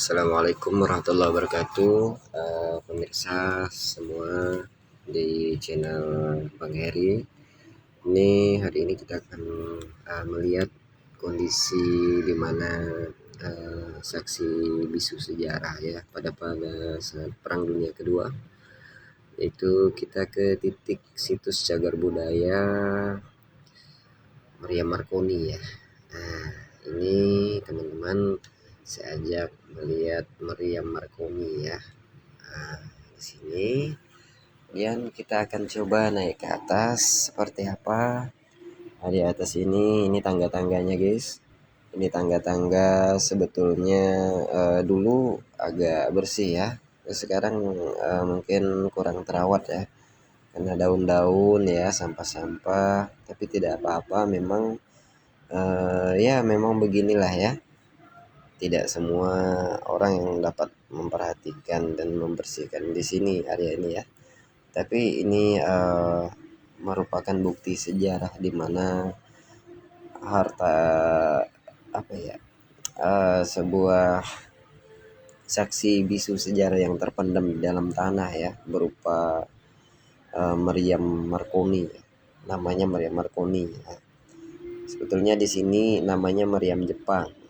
Assalamualaikum warahmatullahi wabarakatuh, pemirsa semua di channel Bang Heri. Ini hari ini kita akan melihat kondisi di mana saksi bisu sejarah ya pada saat Perang Dunia Kedua. Itu kita ke titik situs cagar budaya Maria Marconi ya. Nah, ini teman-teman saya ajak melihat Maria Marconi ya. Nah, di sini kemudian kita akan coba naik ke atas seperti apa. Nah, di atas ini tangga-tangganya guys. Ini tangga-tangga sebetulnya dulu agak bersih ya. Sekarang mungkin kurang terawat ya. Karena daun-daun ya, sampah-sampah, tapi tidak apa-apa, memang ya memang beginilah ya. Tidak semua orang yang dapat memperhatikan dan membersihkan di sini area ini ya. Tapi ini merupakan bukti sejarah di mana harta apa ya, sebuah saksi bisu sejarah yang terpendam di dalam tanah ya, berupa Maria Marconi. Namanya Maria Marconi ya. Sebetulnya di sini namanya Meriam Jepang.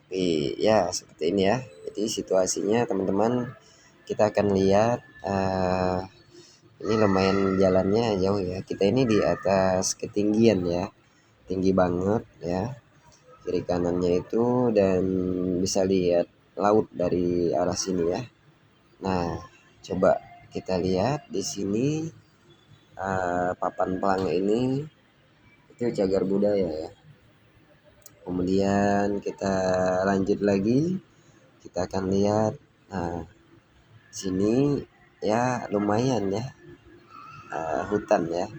Tapi ya seperti ini ya. Jadi situasinya teman-teman, kita akan lihat ini lumayan jalannya jauh ya. Kita ini di atas ketinggian ya. Tinggi banget ya. Kiri kanannya itu, dan bisa lihat laut dari arah sini ya. Nah, coba kita lihat di sini papan pelang ini itu cagar budaya ya. Kemudian kita lanjut lagi, kita akan lihat sini ya lumayan ya, hutan ya.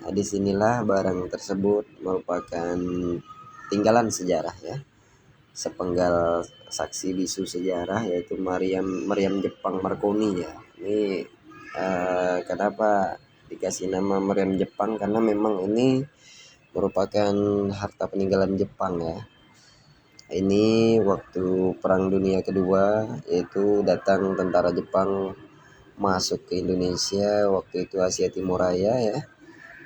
Nah, disinilah barang tersebut merupakan tinggalan sejarah ya, sepenggal saksi bisu sejarah, yaitu Meriam Jepang Marconi ya. Ini kenapa dikasih nama Meriam Jepang, karena memang ini merupakan harta peninggalan Jepang ya. Ini waktu Perang Dunia Kedua, yaitu datang tentara Jepang masuk ke Indonesia, waktu itu Asia Timur Raya ya,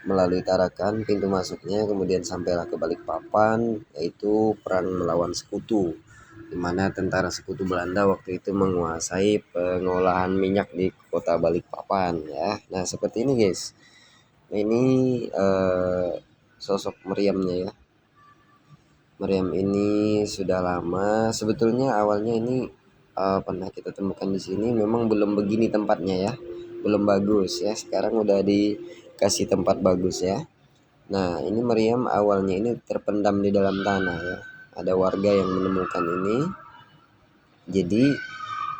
melalui Tarakan pintu masuknya, kemudian sampailah ke Balikpapan, yaitu perang melawan sekutu, di mana tentara sekutu Belanda waktu itu menguasai pengolahan minyak di kota Balikpapan ya. Nah seperti ini guys. Ini sosok meriamnya ya. Meriam ini sudah lama. Sebetulnya awalnya ini pernah kita temukan di sini. Memang belum begini tempatnya ya, belum bagus ya. Sekarang udah dikasih tempat bagus ya. Nah ini meriam awalnya ini terpendam di dalam tanah ya. Ada warga yang menemukan ini. Jadi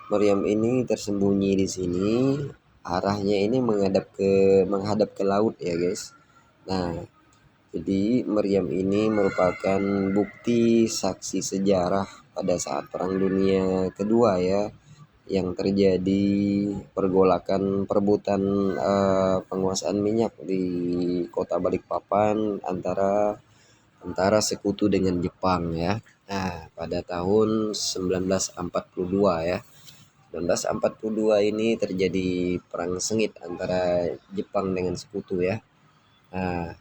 meriam ini tersembunyi di sini. Arahnya ini menghadap ke laut ya guys. Nah, jadi meriam ini merupakan bukti saksi sejarah pada saat Perang Dunia Kedua ya, yang terjadi pergolakan perebutan penguasaan minyak di kota Balikpapan antara tentara sekutu dengan Jepang ya. Nah, pada tahun 1942 ya. 1942 ini terjadi perang sengit antara Jepang dengan sekutu ya. Nah,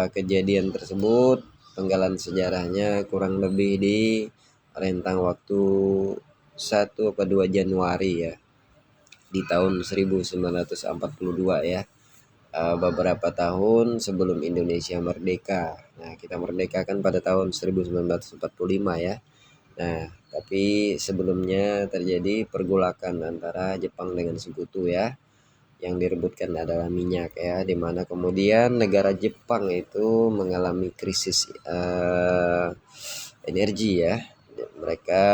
kejadian tersebut penggalan sejarahnya kurang lebih di rentang waktu 1 atau 2 Januari ya, di tahun 1942 ya, beberapa tahun sebelum Indonesia merdeka. Nah kita merdeka kan pada tahun 1945 ya. Nah tapi sebelumnya terjadi pergolakan antara Jepang dengan sekutu ya. Yang direbutkan adalah minyak ya, dimana kemudian negara Jepang itu mengalami krisis energi ya. Mereka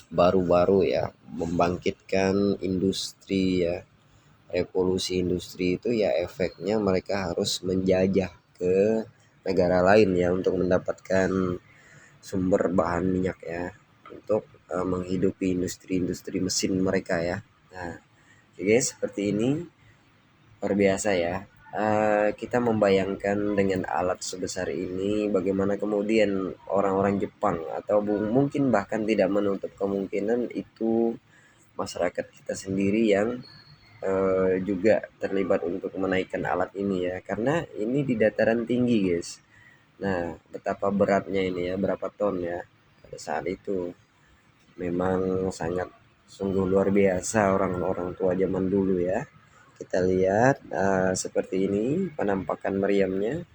baru-baru ya membangkitkan industri ya. Revolusi industri itu ya efeknya mereka harus menjajah ke negara lain ya untuk mendapatkan sumber bahan minyak ya, untuk menghidupi industri-industri mesin mereka ya. Nah, oke guys, seperti ini luar biasa ya. kita membayangkan dengan alat sebesar ini bagaimana kemudian orang-orang Jepang atau mungkin bahkan tidak menutup kemungkinan itu masyarakat kita sendiri yang juga terlibat untuk menaikkan alat ini ya, karena ini di dataran tinggi guys. Nah, betapa beratnya ini ya, berapa ton ya pada saat itu. Memang sangat sungguh luar biasa orang-orang tua zaman dulu ya. Kita lihat seperti ini penampakan meriamnya.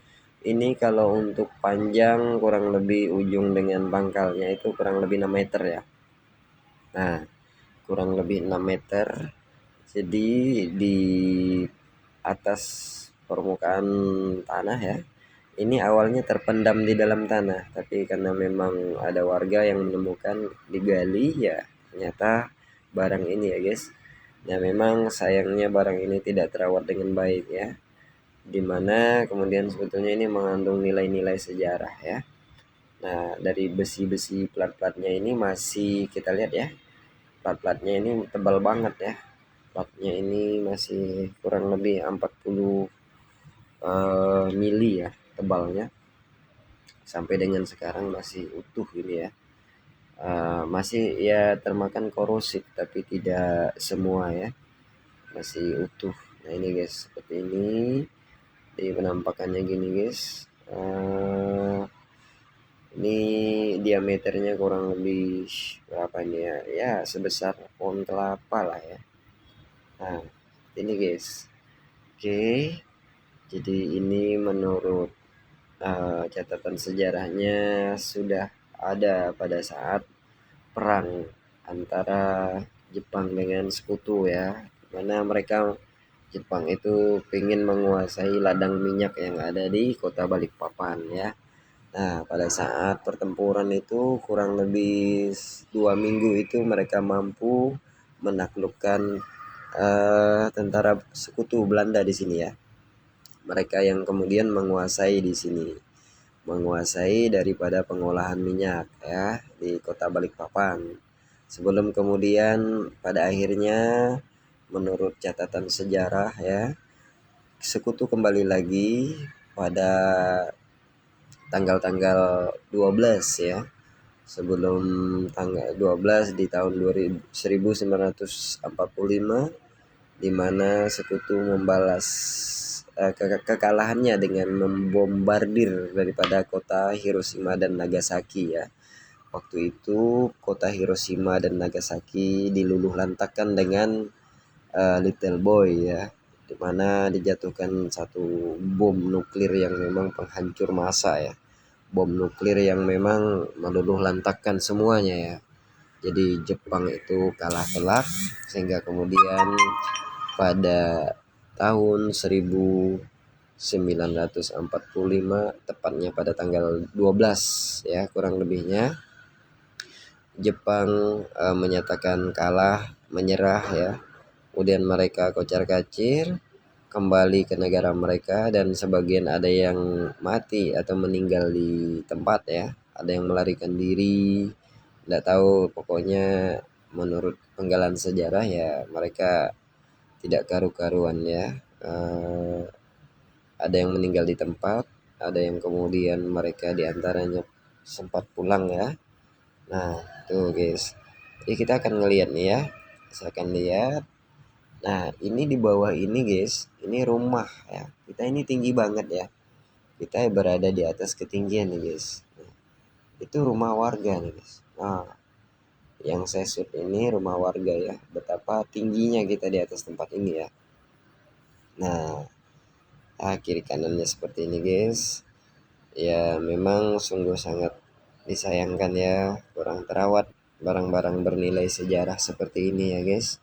Ini kalau untuk panjang kurang lebih ujung dengan pangkalnya itu kurang lebih 6 meter ya. Nah, kurang lebih 6 meter. Jadi di atas permukaan tanah ya. Ini awalnya terpendam di dalam tanah, tapi karena memang ada warga yang menemukan digali ya, ternyata barang ini ya guys. Nah memang sayangnya barang ini tidak terawat dengan baik ya, dimana kemudian sebetulnya ini mengandung nilai-nilai sejarah ya. Nah dari besi-besi plat-platnya ini masih kita lihat ya, plat-platnya ini tebal banget ya. Platnya ini masih kurang lebih 40 mili ya tebalnya, sampai dengan sekarang masih utuh ini ya. Masih ya termakan korosif tapi tidak semua ya, masih utuh. Nah ini guys seperti ini di penampakannya gini guys. Ini diameternya kurang lebih berapa ini ya, ya sebesar pohon kelapa lah ya. Nah ini guys, oke, jadi ini menurut catatan sejarahnya sudah ada pada saat perang antara Jepang dengan sekutu ya, mana mereka Jepang itu ingin menguasai ladang minyak yang ada di kota Balikpapan ya. Nah pada saat pertempuran itu kurang lebih 2 minggu itu mereka mampu menaklukkan tentara sekutu Belanda di sini ya. Mereka yang kemudian menguasai di sini, menguasai daripada pengolahan minyak ya di kota Balikpapan. Sebelum kemudian pada akhirnya menurut catatan sejarah ya, sekutu kembali lagi pada tanggal-tanggal 12 ya. Sebelum tanggal 12 di tahun 1945, di mana sekutu membalas kekalahannya dengan membombardir daripada kota Hiroshima dan Nagasaki ya. Waktu itu kota Hiroshima dan Nagasaki diluluh lantakkan dengan Little Boy ya, di mana dijatuhkan satu bom nuklir yang memang penghancur massa ya. Bom nuklir yang memang meluluh lantakkan semuanya ya. Jadi Jepang itu kalah telak, sehingga kemudian pada tahun 1945 tepatnya pada tanggal 12 ya kurang lebihnya, Jepang menyatakan kalah, menyerah ya. Kemudian mereka kocar-kacir kembali ke negara mereka, dan sebagian ada yang mati atau meninggal di tempat ya, ada yang melarikan diri, tidak tahu pokoknya. Menurut penggalan sejarah ya mereka tidak karu-karuan ya. Ada yang meninggal di tempat, ada yang kemudian mereka diantaranya sempat pulang ya. Nah tuh guys, jadi kita akan ngelihat nih ya, saya akan lihat. Nah ini di bawah ini guys, ini rumah ya, kita ini tinggi banget ya, kita berada di atas ketinggian nih guys. Nah, itu rumah warga nih guys. Nah yang saya shoot ini rumah warga ya, betapa tingginya kita di atas tempat ini ya. Nah kiri kanannya seperti ini guys. Ya memang sungguh sangat disayangkan ya, kurang terawat barang-barang bernilai sejarah seperti ini ya guys.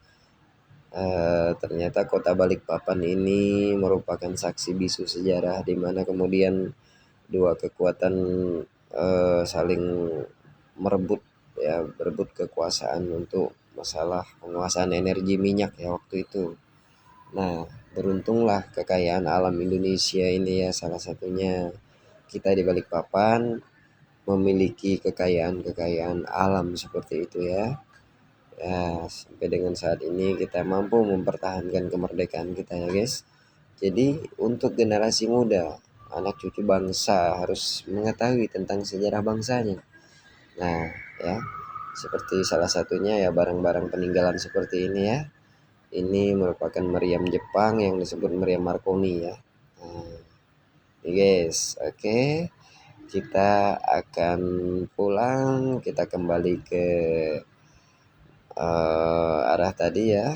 Ternyata kota Balikpapan ini merupakan saksi bisu sejarah, di mana kemudian dua kekuatan saling merebut ya, berebut kekuasaan untuk masalah penguasaan energi minyak ya waktu itu. Nah beruntunglah kekayaan alam Indonesia ini ya, salah satunya kita di Balikpapan memiliki kekayaan-kekayaan alam seperti itu ya. Ya sampai dengan saat ini kita mampu mempertahankan kemerdekaan kita ya guys. Jadi untuk generasi muda, anak cucu bangsa harus mengetahui tentang sejarah bangsanya. Nah, ya, seperti salah satunya ya barang-barang peninggalan seperti ini ya. Ini merupakan meriam Jepang yang disebut meriam Marconi ya. Nah, guys, oke. Kita akan pulang, kita kembali ke arah tadi ya.